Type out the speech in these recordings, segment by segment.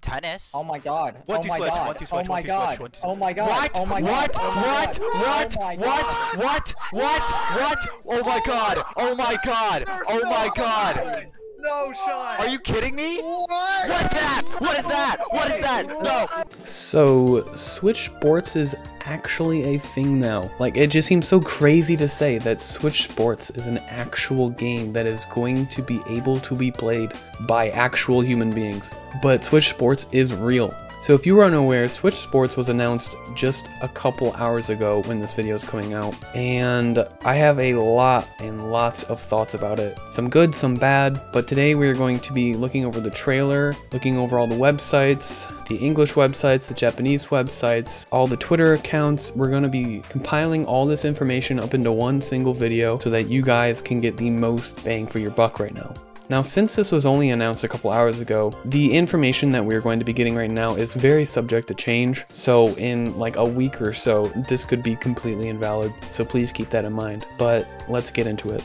Tennis? Oh my god. One, Oh two, my switch. god. One, two, Oh switch. my One, two, god. switch. One, two, Oh switch. my god. What? Oh my god. What? Oh my What? god. What? Oh my What? god. What? What? Oh my god! Oh my god! Oh my god! No shot! Are you kidding me? What? What's that? What is that? What is that? No! So, Switch Sports is actually a thing now. Like, it just seems so crazy to say that Switch Sports is an actual game that is going to be able to be played by actual human beings. But Switch Sports is real. So if you were unaware, Switch Sports was announced just a couple hours ago when this video is coming out, and I have a lot and lots of thoughts about it. Some good, some bad, but today we're going to be looking over the trailer, looking over all the websites, the English websites, the Japanese websites, all the Twitter accounts. We're going to be compiling all this information up into one single video so that you guys can get the most bang for your buck right now. Now, since this was only announced a couple hours ago, the information that we're going to be getting right now is very subject to change. So in like a week or so, this could be completely invalid. So please keep that in mind. But let's get into it.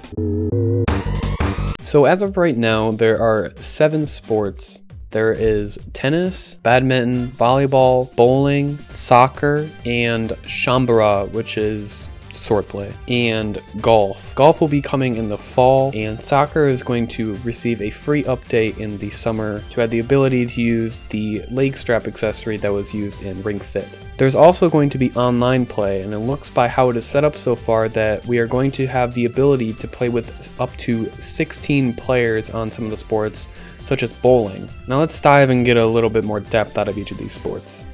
So as of right now, there are 7 sports. There is tennis, badminton, volleyball, bowling, soccer, and shambara, which is swordplay, and golf. Golf will be coming in the fall, and soccer is going to receive a free update in the summer to have the ability to use the leg strap accessory that was used in Ring Fit. There's also going to be online play, and it looks by how it is set up so far that we are going to have the ability to play with up to 16 players on some of the sports, such as bowling. Now let's dive and get a little bit more depth out of each of these sports.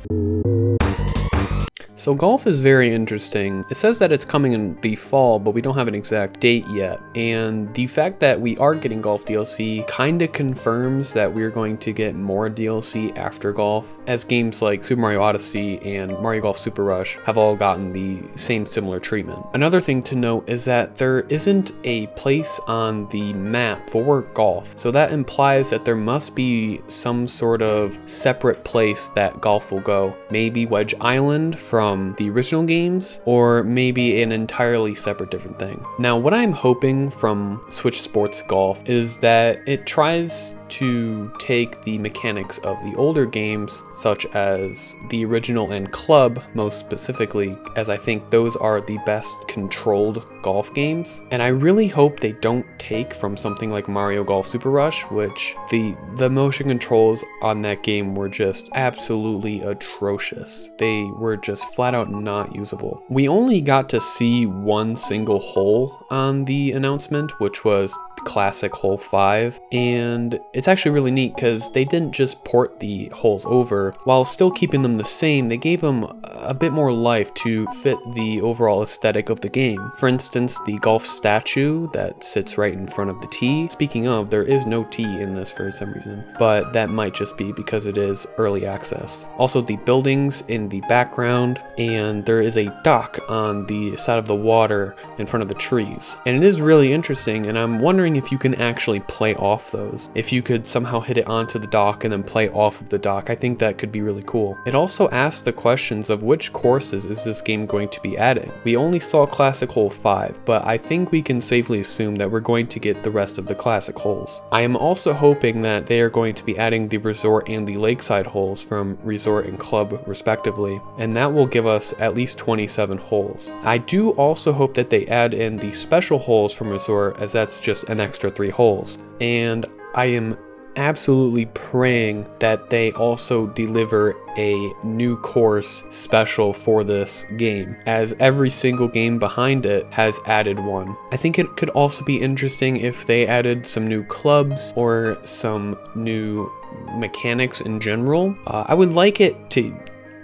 So golf is very interesting. It says that it's coming in the fall, but we don't have an exact date yet. And the fact that we are getting golf DLC kind of confirms that we're going to get more DLC after golf, as games like Super Mario Odyssey and Mario Golf Super Rush have all gotten the same similar treatment. Another thing to note is that there isn't a place on the map for golf. So that implies that there must be some sort of separate place that golf will go. Maybe Wedge Island from the original games, or maybe an entirely separate different thing. Now, what I'm hoping from Switch Sports Golf is that it tries to take the mechanics of the older games, such as the original and Club most specifically, as I think those are the best controlled golf games. And I really hope they don't take from something like Mario Golf Super Rush, which the motion controls on that game were just absolutely atrocious. They were just flat out not usable. We only got to see one single hole on the announcement, which was classic hole 5, and it's actually really neat because they didn't just port the holes over while still keeping them the same. They gave them a bit more life to fit the overall aesthetic of the game. For instance, the golf statue that sits right in front of the tee. Speaking of, there is no tee in this for some reason, but that might just be because it is early access. Also, the buildings in the background, and there is a dock on the side of the water in front of the trees. And it is really interesting, and I'm wondering if you can actually play off those. If you could somehow hit it onto the dock and then play off of the dock, I think that could be really cool. It also asks the questions of which courses is this game going to be adding. We only saw Classic Hole 5, but I think we can safely assume that we're going to get the rest of the classic holes. I am also hoping that they are going to be adding the resort and the lakeside holes from resort and club respectively, and that will give us at least 27 holes. I do also hope that they add in the special holes from resort, as that's just an extra 3 holes. And I am absolutely praying that they also deliver a new course special for this game, as every single game behind it has added one. I think it could also be interesting if they added some new clubs or some new mechanics in general. I would like it to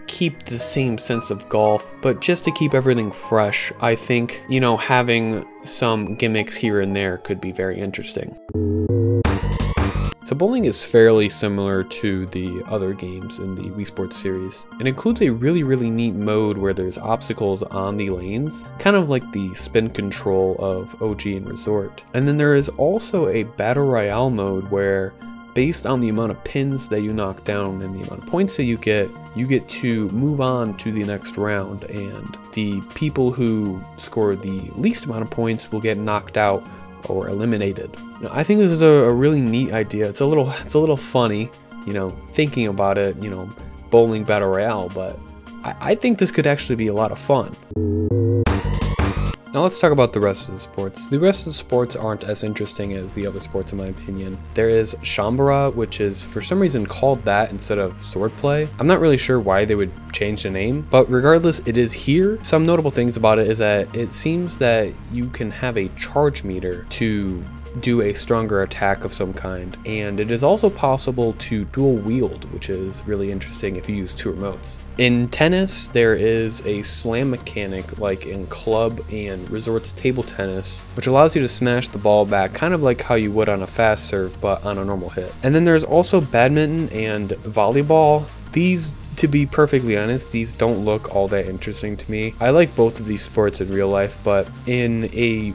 keep the same sense of golf, but just to keep everything fresh, I think, you know, having some gimmicks here and there could be very interesting. So bowling is fairly similar to the other games in the Wii Sports series. It includes a really neat mode where there's obstacles on the lanes, kind of like the spin control of OG and Resort. And then there is also a Battle Royale mode where, based on the amount of pins that you knock down and the amount of points that you get to move on to the next round, and the people who score the least amount of points will get knocked out or eliminated. Now, I think this is a really neat idea. It's a little funny, you know, thinking about it, you know, bowling battle royale, but I think this could actually be a lot of fun. Now let's talk about the rest of the sports. The rest of the sports aren't as interesting as the other sports in my opinion. There is Shambara, which is for some reason called that instead of swordplay. I'm not really sure why they would change the name, but regardless, it is here. Some notable things about it is that it seems that you can have a charge meter to do a stronger attack of some kind, and it is also possible to dual wield, which is really interesting if you use 2 remotes. In tennis, there is a slam mechanic like in club and resorts table tennis, which allows you to smash the ball back kind of like how you would on a fast serve but on a normal hit. And then there's also badminton and volleyball. These, to be perfectly honest, these don't look all that interesting to me. I like both of these sports in real life, but in a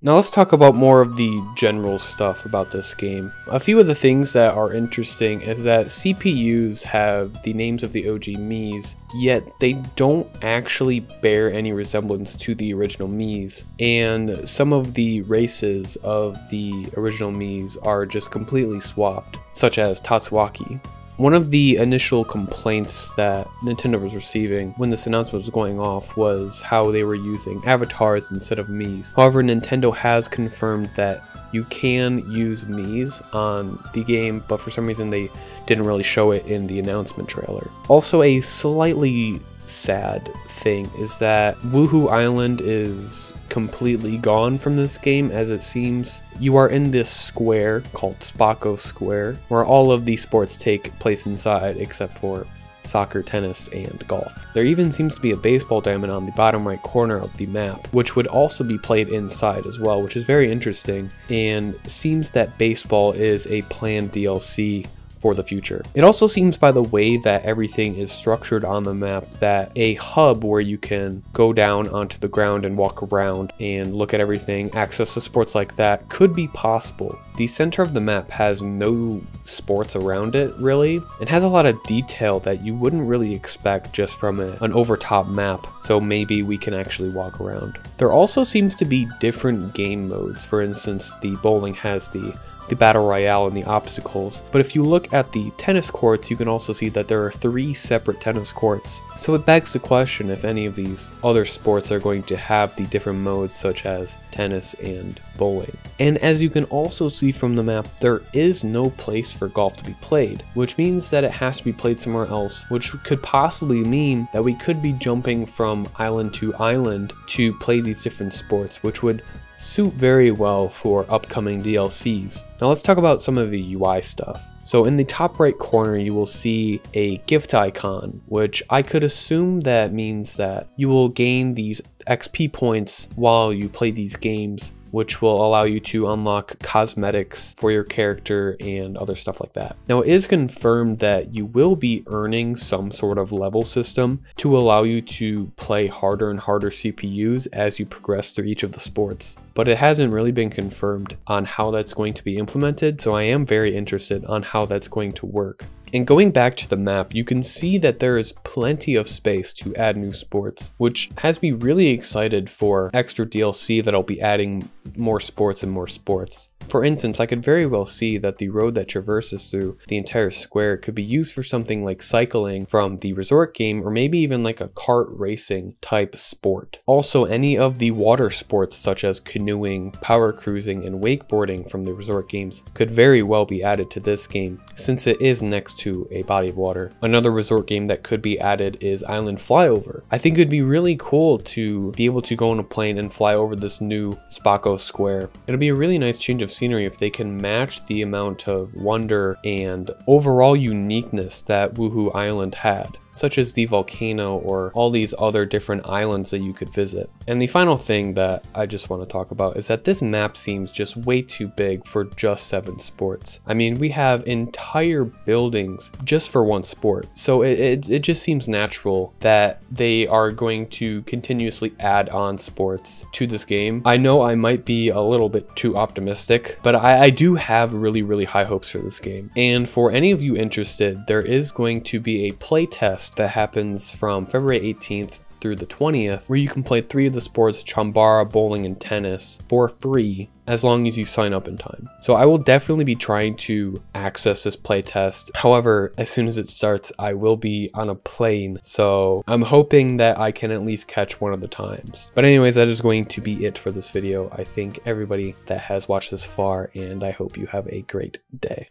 Now let's talk about more of the general stuff about this game. A few of the things that are interesting is that CPUs have the names of the OG Miis, yet they don't actually bear any resemblance to the original Miis, and some of the races of the original Miis are just completely swapped, such as Tatsuaki. One of the initial complaints that Nintendo was receiving when this announcement was going off was how they were using avatars instead of Miis. However, Nintendo has confirmed that you can use Miis on the game, but for some reason they didn't really show it in the announcement trailer. Also, a slightly sad thing is that Woohoo Island is completely gone from this game, as it seems you are in this square called Spako Square where all of these sports take place inside except for soccer, tennis, and golf. There even seems to be a baseball diamond on the bottom right corner of the map, which would also be played inside as well, which is very interesting, and seems that baseball is a planned DLC for the future. It also seems by the way that everything is structured on the map that a hub where you can go down onto the ground and walk around and look at everything, access to sports like that, could be possible. The center of the map has no sports around it really. It has a lot of detail that you wouldn't really expect just from an overtop map, so maybe we can actually walk around. There also seems to be different game modes. For instance, the bowling has the battle royale and the obstacles, but if you look at the tennis courts, you can also see that there are 3 separate tennis courts. So it begs the question if any of these other sports are going to have the different modes such as tennis and bowling. And as you can also see from the map, there is no place for golf to be played, which means that it has to be played somewhere else, which could possibly mean that we could be jumping from island to island to play these different sports, which would suit very well for upcoming DLCs. Now let's talk about some of the UI stuff. So in the top right corner, you will see a gift icon, which I could assume that means that you will gain these XP points while you play these games, which will allow you to unlock cosmetics for your character and other stuff like that. Now it is confirmed that you will be earning some sort of level system to allow you to play harder and harder CPUs as you progress through each of the sports, but it hasn't really been confirmed on how that's going to be implemented, so I am very interested on how that's going to work. And going back to the map, you can see that there is plenty of space to add new sports, which has me really excited for extra DLC that'll be adding more sports and more sports. For instance, I could very well see that the road that traverses through the entire square could be used for something like cycling from the resort game, or maybe even like a kart racing type sport. Also, any of the water sports such as canoeing, power cruising, and wakeboarding from the resort games could very well be added to this game, since it is next to a body of water. Another resort game that could be added is Island Flyover. I think it'd be really cool to be able to go on a plane and fly over this new Spako Square. It'll be a really nice change of scenery if they can match the amount of wonder and overall uniqueness that Woohoo Island had, such as the volcano or all these other different islands that you could visit. And the final thing that I just want to talk about is that this map seems just way too big for just 7 sports. I mean, we have entire buildings just for one sport, so it just seems natural that they are going to continuously add on sports to this game. I know I might be a little bit too optimistic, but I do have really high hopes for this game. And for any of you interested, there is going to be a playtest that happens from February 18th through the 20th, where you can play 3 of the sports, Chambara, bowling, and tennis, for free, as long as you sign up in time. So I will definitely be trying to access this playtest. However, as soon as it starts, I will be on a plane. So I'm hoping that I can at least catch one of the times. But anyways, that is going to be it for this video. I thank everybody that has watched this far, and I hope you have a great day.